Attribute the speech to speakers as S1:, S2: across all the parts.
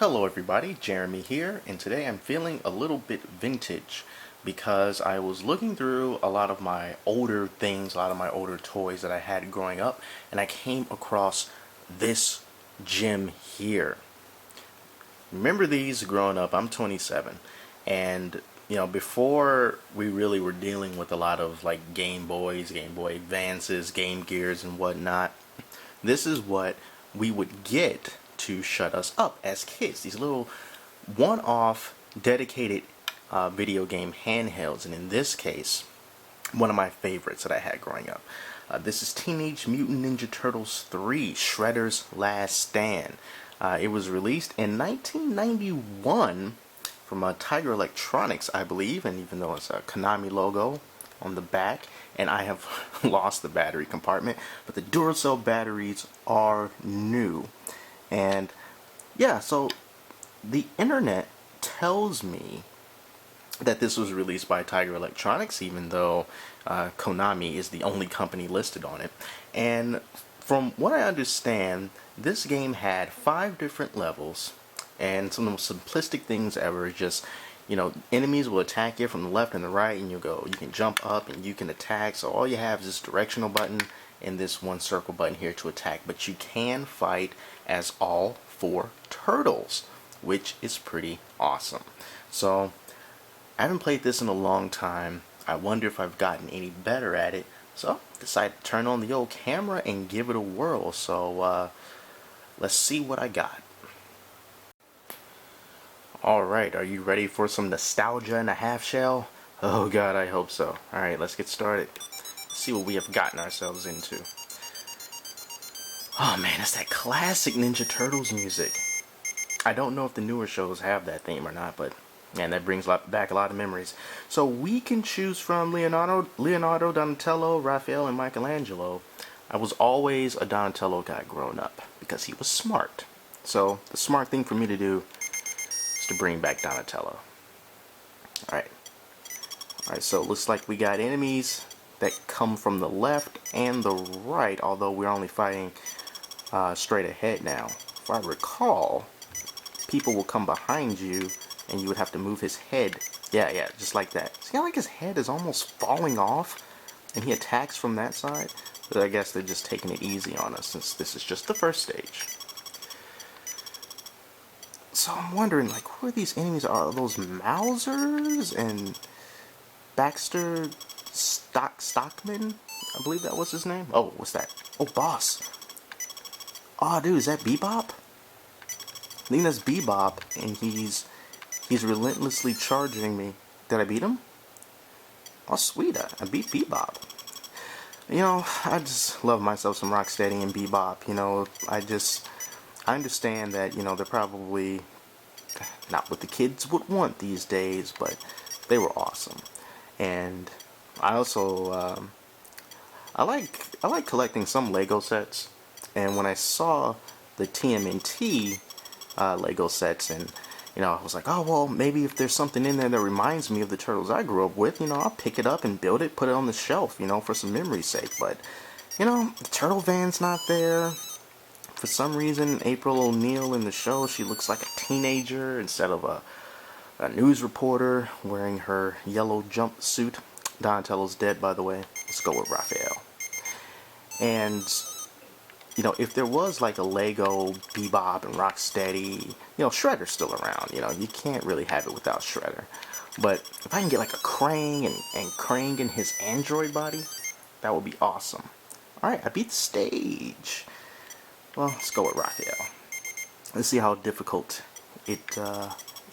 S1: Hello everybody, Jeremy here, and today I'm feeling a little bit vintage because I was looking through a lot of my older things, a lot of my older toys that I had growing up, and I came across this gem here. Remember these growing up? I'm 27, and before we really were dealing with a lot of like Game Boys, Game Boy Advances, Game Gears and whatnot, this is what we would get to shut us up as kids. These little one-off dedicated video game handhelds, and in this case, one of my favorites that I had growing up. This is Teenage Mutant Ninja Turtles 3: Shredder's Last Stand. It was released in 1991 from Tiger Electronics, I believe, and even though it's a Konami logo on the back, and I have lost the battery compartment, but the Duracell batteries are new. And yeah, so the internet tells me that this was released by Tiger Electronics, even though Konami is the only company listed on it. And from what I understand, this game had 5 different levels, and some of the most simplistic things ever is just, enemies will attack you from the left and the right, and you can jump up and you can attack. So all you have is this directional button and this one circle button here to attack, but you can fight as all 4 turtles, which is pretty awesome. So I haven't played this in a long time. I wonder if I've gotten any better at it, so I decided to turn on the old camera and give it a whirl. So let's see what I got. Alright, are you ready for some nostalgia in a half shell? Oh god, I hope so. Alright, let's get started. Let's see what we have gotten ourselves into. Oh man, it's that classic Ninja Turtles music. I don't know if the newer shows have that theme or not, but man, that brings back a lot of memories. So we can choose from Leonardo, Donatello, Raphael, and Michelangelo. I was always a Donatello guy growing up because he was smart. So the smart thing for me to do is to bring back Donatello. Alright, so it looks like we got enemies that come from the left and the right, although we're only fighting straight ahead now. If I recall, people will come behind you and you would have to move his head. Yeah, just like that. See how like his head is almost falling off and he attacks from that side? But I guess they're just taking it easy on us since this is just the first stage. So I'm wondering, like, who are these enemies? Are those Mousers and Baxter Stockman? I believe that was his name. Oh, what's that? Oh, boss. Oh, dude, is that Bebop? I think that's Bebop, and he's relentlessly charging me. Did I beat him? Oh, sweet, I beat Bebop. I just love myself some Rocksteady and Bebop. I understand that, they're probably not what the kids would want these days, but they were awesome. And I also, I like collecting some Lego sets. And when I saw the TMNT Lego sets, and I was like, oh well, maybe if there's something in there that reminds me of the Turtles I grew up with, I'll pick it up and build it, put it on the shelf, for some memory's sake. But the Turtle Van's not there. For some reason, April O'Neil in the show, she looks like a teenager instead of a news reporter wearing her yellow jumpsuit. Donatello's dead, by the way. Let's go with Raphael. And if there was like a Lego Bebop and Rocksteady, Shredder's still around. You can't really have it without Shredder. But if I can get like a Krang and Krang in his android body, that would be awesome. Alright, I beat the stage. Well, let's go with Raphael. Let's see how difficult it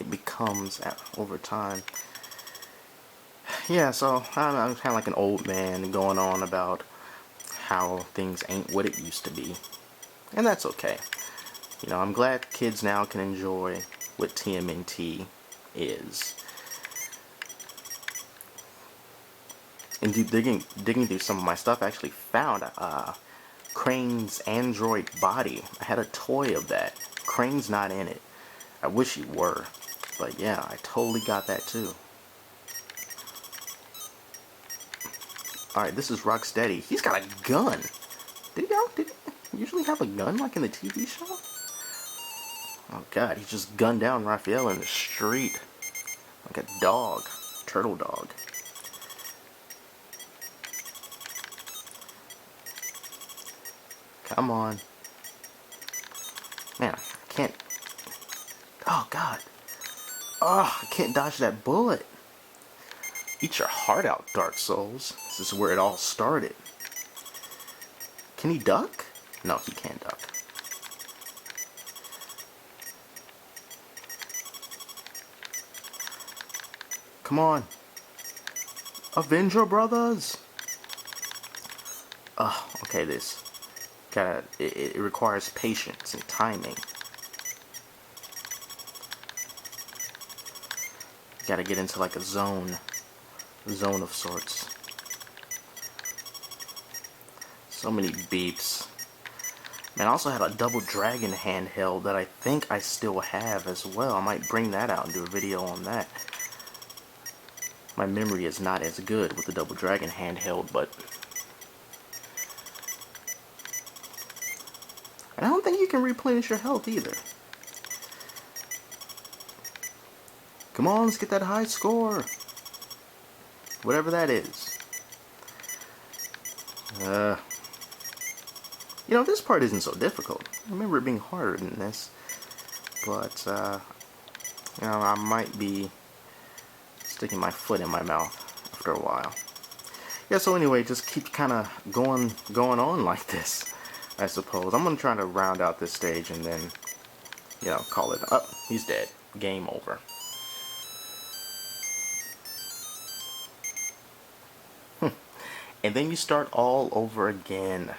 S1: becomes over time. Yeah, so I'm kind of like an old man going on about how things ain't what it used to be. And that's okay. I'm glad kids now can enjoy what TMNT is. And digging through some of my stuff, I actually found Krang's android body. I had a toy of that. Krang's not in it. I wish he were. But yeah, I totally got that too. Alright, this is Rocksteady. He's got a gun. Did he usually have a gun like in the TV show? Oh god, he just gunned down Raphael in the street. Like a dog. Turtle dog. Come on. Man, I can't... Oh god. Oh, I can't dodge that bullet. Eat your heart out, Dark Souls. This is where it all started. Can he duck? No, he can't duck. Come on. Avenge your brothers. Oh, okay, this. It requires patience and timing. Gotta get into like a zone of sorts. So many beeps. Man, I also had a double dragon handheld that I think I still have as well. I might bring that out and do a video on that. My memory is not as good with the double dragon handheld, but and I don't think you can replenish your health either. Come on, let's get that high score. Whatever that is. You know, this part isn't so difficult. I remember it being harder than this. But, you know, I might be sticking my foot in my mouth after a while. Yeah, so anyway, just keep kind of going on like this, I suppose. I'm going to try to round out this stage and then, you know, call it up. He's dead. Game over. And then you start all over again.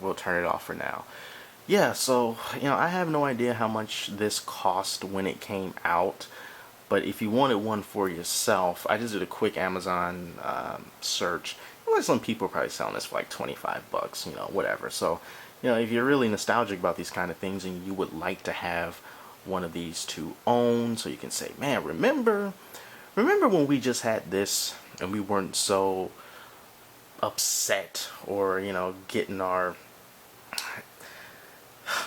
S1: We'll turn it off for now. Yeah, so, you know, I have no idea how much this cost when it came out. But if you wanted one for yourself, I just did a quick Amazon search. Like some people are probably selling this for like 25 bucks, you know, whatever. So, you know, if you're really nostalgic about these kind of things and you would like to have one of these to own, so you can say, man, remember when we just had this and we weren't so upset, or, you know, getting our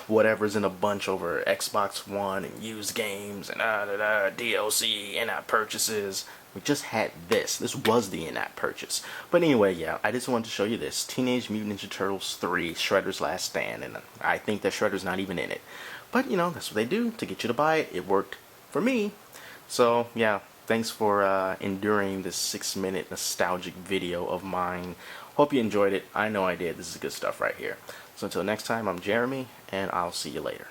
S1: whatever's in a bunch over Xbox One and used games and DLC, in-app purchases. We just had this. This was the in-app purchase. But anyway, yeah, I just wanted to show you this. Teenage Mutant Ninja Turtles 3, Shredder's Last Stand. And I think that Shredder's not even in it. But, you know, that's what they do to get you to buy it. It worked for me. So, yeah, thanks for enduring this 6-minute nostalgic video of mine. Hope you enjoyed it. I know I did. This is good stuff right here. So until next time, I'm Jeremy, and I'll see you later.